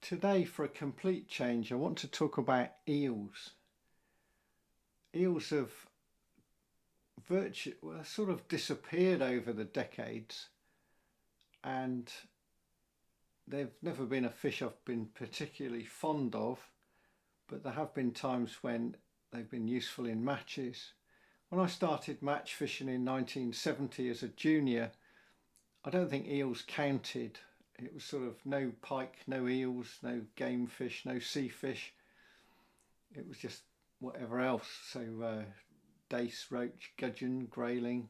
Today, for a complete change, I want to talk about eels. Eels have sort of disappeared over the decades, and they've never been a fish I've been particularly fond of, but there have been times when they've been useful in matches. When I started match fishing in 1970 as a junior, I don't think eels counted. It was sort of no pike, no eels, no game fish, no sea fish. It was just whatever else. So dace, roach, gudgeon, grayling.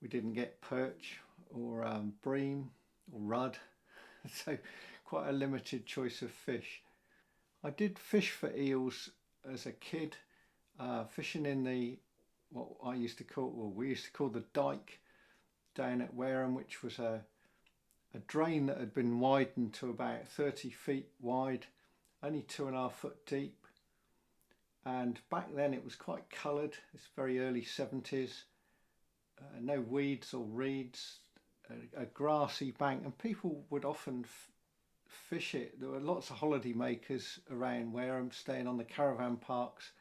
We didn't get perch or bream or rudd. So quite a limited choice of fish. I did fish for eels as a kid, fishing in what I used to call, well, we used to call the dyke down at Wareham, which was a drain that had been widened to about 30 feet wide, only 2.5 foot deep. And back then it was quite coloured. It's very early 70s. No weeds or reeds, a grassy bank, and people would often fish it. There were lots of holiday makers around Wareham staying on the caravan parks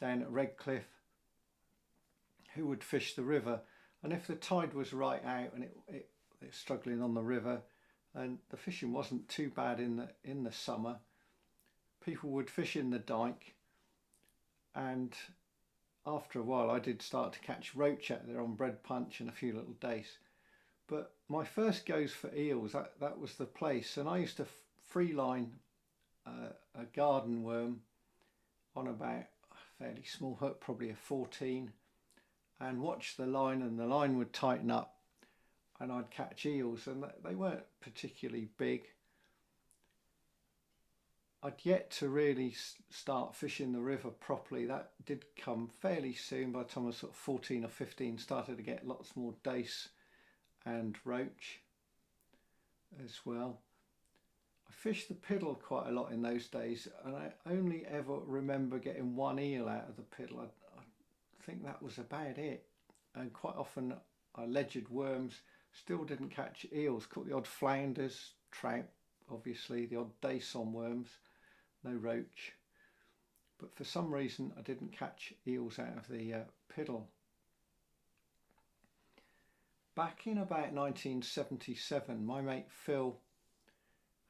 down at Redcliffe who would fish the river. And if the tide was right out and it's struggling on the river and the fishing wasn't too bad in the summer, people would fish in the dyke. And after a while I did start to catch roach out there on bread punch and a few little dace. But my first goes for eels, that was the place. And I used to free line a garden worm on about a fairly small hook, probably a 14, and watch the line, and the line would tighten up and I'd catch eels, and they weren't particularly big. I'd yet to really start fishing the river properly. That did come fairly soon. By the time I was sort of 14 or 15, started to get lots more dace and roach as well. I fished the piddle quite a lot in those days, and I only ever remember getting one eel out of the piddle. I think that was about it. And quite often I ledgered worms, still didn't catch eels. Caught the odd flounders, trout, obviously, the odd dace on worms, no roach. But for some reason I didn't catch eels out of the piddle. Back in about 1977, my mate Phil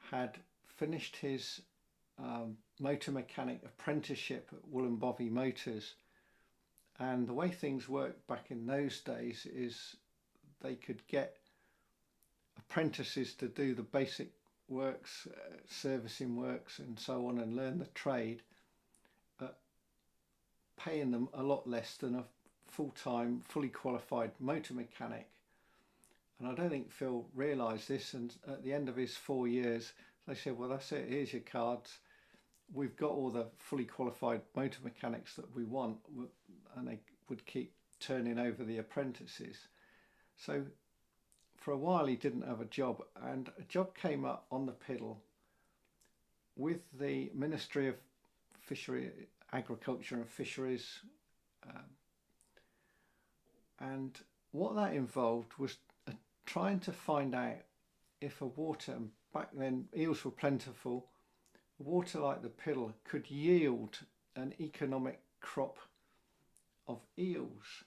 had finished his motor mechanic apprenticeship at Wool and Bovey Motors, and the way things worked back in those days is they could get apprentices to do the basic works, servicing works and so on, and learn the trade, paying them a lot less than a full-time, fully qualified motor mechanic. And I don't think Phil realised this, and at the end of his 4 years they said, well, that's it, here's your cards, we've got all the fully qualified motor mechanics that we want, and they would keep turning over the apprentices. So for a while he didn't have a job, and a job came up on the piddle with the Ministry of Agriculture and Fisheries, and what that involved was trying to find out if a water, and back then eels were plentiful, water like the piddle could yield an economic crop of eels.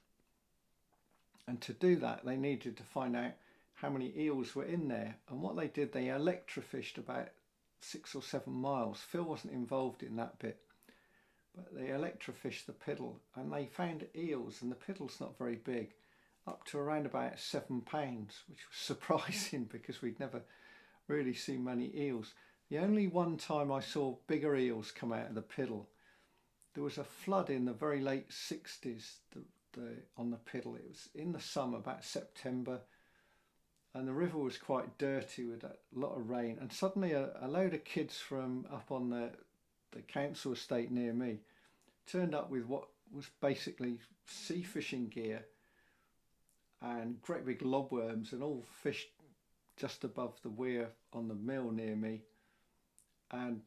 And to do that they needed to find out how many eels were in there. And what they did, they electrofished about 6 or 7 miles. Phil wasn't involved in that bit, but they electrofished the piddle and they found eels, and the piddle's not very big, up to around about 7 pounds, which was surprising because we'd never really seen many eels. The only one time I saw bigger eels come out of the piddle, there was a flood in the very late 60s on the piddle. It was in the summer, about September, and the river was quite dirty with a lot of rain, and suddenly a load of kids from up on the council estate near me turned up with what was basically sea fishing gear and great big lobworms, and all fished just above the weir on the mill near me. And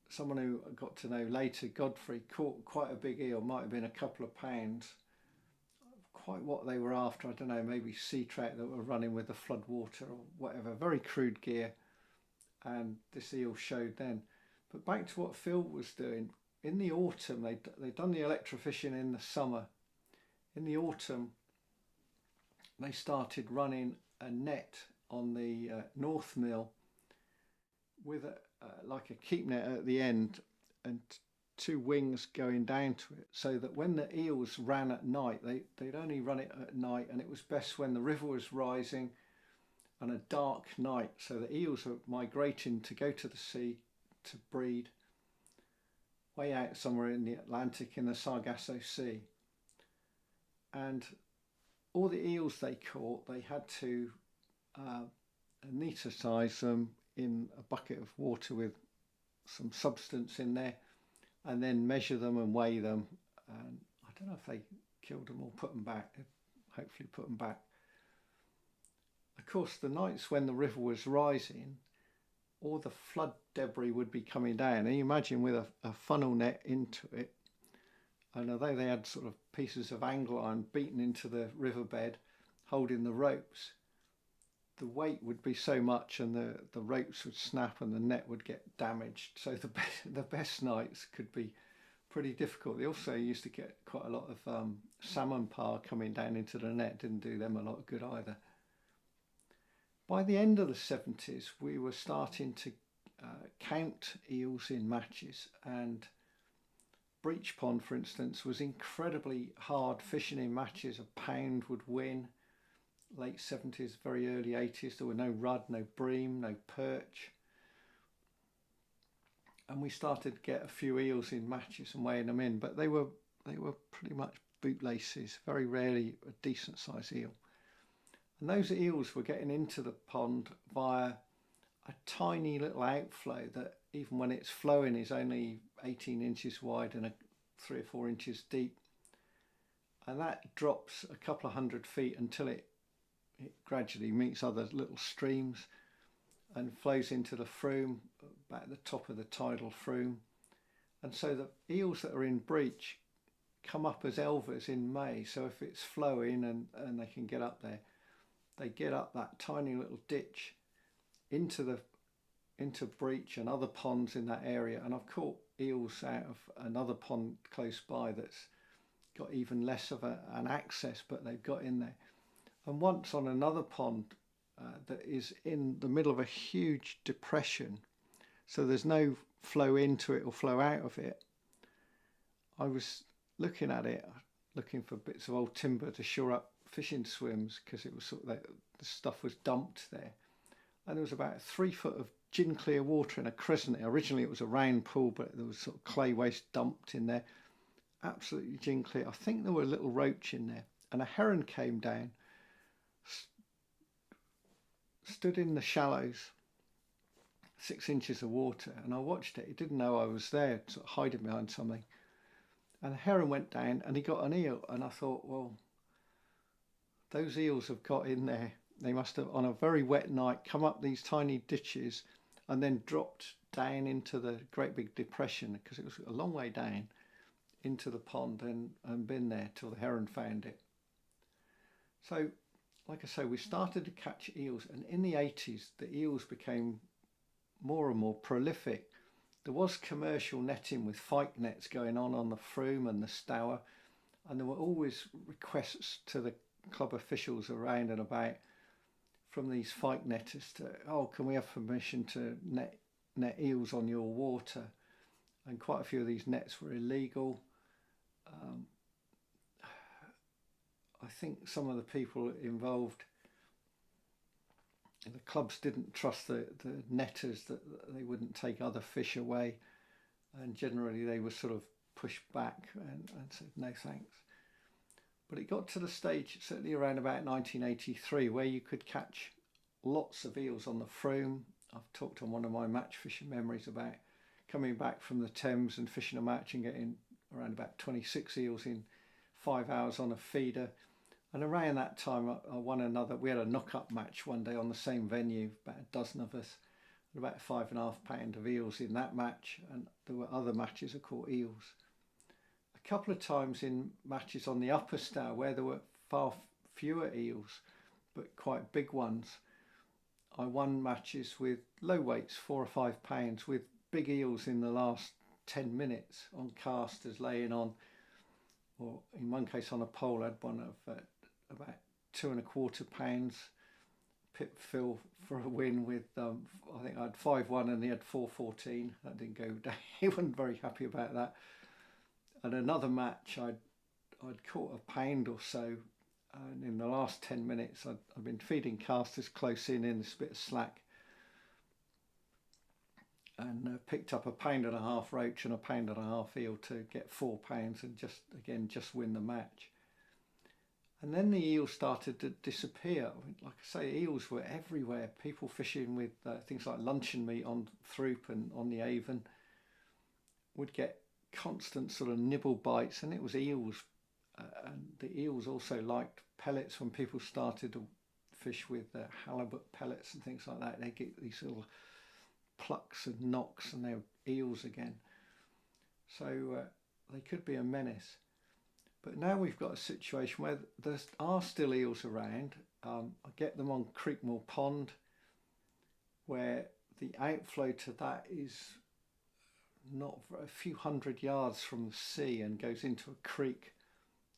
someone who I got to know later, Godfrey, caught quite a big eel, might have been a couple of pounds. Quite what they were after, I don't know, maybe sea trout that were running with the flood water or whatever, very crude gear. and this eel showed then. But back to what Phil was doing, in the autumn, they'd done the electrofishing in the summer. In the autumn, they started running a net on the North Mill with like a keep net at the end and two wings going down to it, so that when the eels ran at night, they'd only run it at night, and it was best when the river was rising and a dark night, so the eels are migrating to go to the sea to breed way out somewhere in the Atlantic in the Sargasso Sea. And all the eels they caught, they had to anaesthetise them in a bucket of water with some substance in there, and then measure them and weigh them. And I don't know if they killed them or put them back. Hopefully put them back. Of course, the nights when the river was rising, all the flood debris would be coming down. And you imagine with a funnel net into it, and although they had sort of pieces of angle iron beaten into the riverbed holding the ropes, the weight would be so much, and the ropes would snap and the net would get damaged. So the best nights could be pretty difficult. They also used to get quite a lot of salmon parr coming down into the net. Didn't do them a lot of good either. By the end of the 70s, we were starting to count eels in matches, and Breach Pond, for instance, was incredibly hard fishing in matches. A pound would win. Late 70s, very early 80s, there were no rudd, no bream, no perch. And we started to get a few eels in matches and weighing them in, but they were pretty much bootlaces, very rarely a decent sized eel. And those eels were getting into the pond via a tiny little outflow that, even when it's flowing, is only 18 inches wide and 3 or 4 inches deep. And that drops a couple of 100 feet until it gradually meets other little streams and flows into the Froome, back at the top of the tidal Froome. And so the eels that are in breach come up as elvers in May. So if it's flowing and they can get up there, they get up that tiny little ditch into breach and other ponds in that area. And I've caught eels out of another pond close by that's got even less of an access, but they've got in there. And once on another pond that is in the middle of a huge depression, so there's no flow into it or flow out of it, I was looking at it, looking for bits of old timber to shore up fishing swims, because it was sort of like the stuff was dumped there. And there was about 3 foot of gin clear water in a crescent. Originally it was a round pool, but there was sort of clay waste dumped in there. Absolutely gin clear. I think there were a little roach in there. And a heron came down, stood in the shallows, 6 inches of water, and I watched it. He didn't know I was there, sort of hiding behind something. And the heron went down and he got an eel, and I thought, well, those eels have got in there. They must have, on a very wet night, come up these tiny ditches and then dropped down into the great big depression, because it was a long way down into the pond, and been there till the heron found it. So, like I say, we started to catch eels, and in the 80s, the eels became more and more prolific. There was commercial netting with fyke nets going on the Froome and the Stour, and there were always requests to the club officials around and about from these fyke netters to, oh, can we have permission to net eels on your water? And quite a few of these nets were illegal. I think some of the people involved, the clubs didn't trust the netters, that they wouldn't take other fish away, and generally they were sort of pushed back and said no thanks. But it got to the stage, certainly around about 1983, where you could catch lots of eels on the Froome. I've talked on one of my match fishing memories about coming back from the Thames and fishing a match and getting around about 26 eels in 5 hours on a feeder. And around that time I won another. We had a knock-up match one day on the same venue, about a dozen of us, and about 5.5 pounds of eels in that match. And there were other matches I caught eels. A couple of times in matches on the Upper Stour, where there were far fewer eels but quite big ones, I won matches with low weights, 4 or 5 pounds, with big eels in the last 10 minutes on casters laying on, or in one case on a pole. I had one of about 2.25 pounds. Pip Phil for a win with I think I had 5-1 and he had 4-14. That didn't go down. He wasn't very happy about that. And another match, I'd caught a pound or so, and in the last 10 minutes I'd been feeding casters close in this bit of slack, and picked up a 1.5 pound roach and a 1.5 pound eel to get 4 pounds and just win the match. And then the eels started to disappear. I mean, like I say, eels were everywhere. People fishing with things like luncheon meat on Throop and on the Avon would get constant sort of nibble bites, and it was eels. And the eels also liked pellets. When people started to fish with halibut pellets and things like that, they get these little plucks and knocks, and they're eels again. So they could be a menace. But now we've got a situation where there are still eels around. I get them on Creekmore Pond, where the outflow to that is not a few hundred yards from the sea and goes into a creek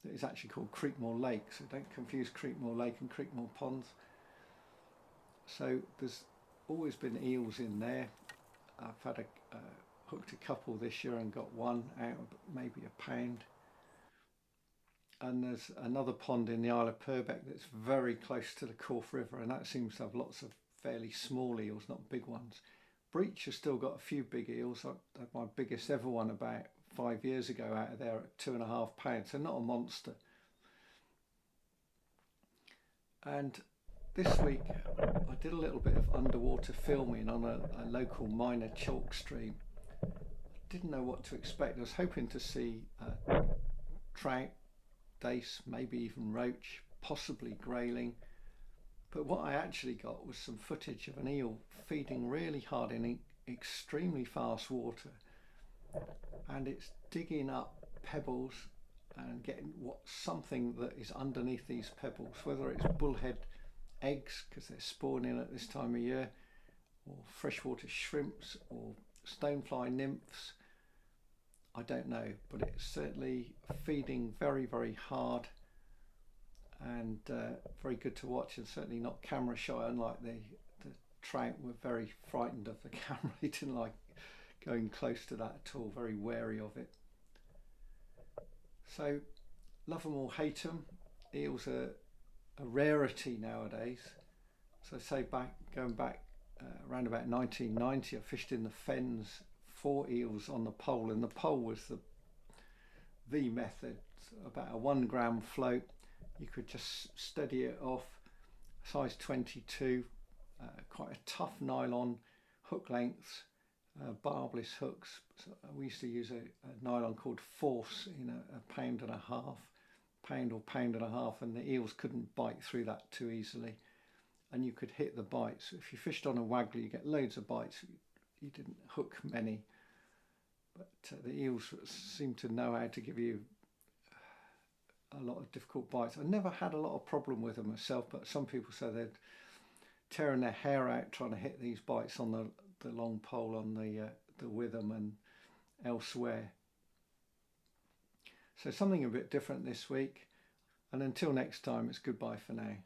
that is actually called Creekmore Lake. So don't confuse Creekmore Lake and Creekmore Ponds. So there's always been eels in there. I've had hooked a couple this year and got one out of maybe a pound. And there's another pond in the Isle of Purbeck that's very close to the Corfe River, and that seems to have lots of fairly small eels, not big ones. Breach has still got a few big eels. I had my biggest ever one about 5 years ago out of there at 2.5 pounds, so not a monster. And this week I did a little bit of underwater filming on a local minor chalkstream. I didn't know what to expect. I was hoping to see trout, dace, maybe even roach, possibly grayling. But what I actually got was some footage of an eel feeding really hard in extremely fast water, and it's digging up pebbles and getting something that is underneath these pebbles, whether it's bullhead eggs because they're spawning at this time of year, or freshwater shrimps or stonefly nymphs. I don't know, but it's certainly feeding very, very hard, and very good to watch, and certainly not camera shy, unlike the trout were very frightened of the camera. They didn't like going close to that at all, very wary of it. So love them or hate them, eels are a rarity nowadays. So say going back around about 1990, I fished in the fens for eels on the pole, and the pole was the method. About a 1 gram float, you could just steady it off, size 22, quite a tough nylon hook lengths, barbless hooks. So we used to use a nylon called Force in a 1.5 pound or 1.5 pounds, and the eels couldn't bite through that too easily, and you could hit the bites. If you fished on a waggler, you get loads of bites. You didn't hook many, but the eels seem to know how to give you a lot of difficult bites. I never had a lot of problem with them myself, but some people say they're tearing their hair out trying to hit these bites on the long pole on the Witham and elsewhere. So something a bit different this week, and until next time, it's goodbye for now.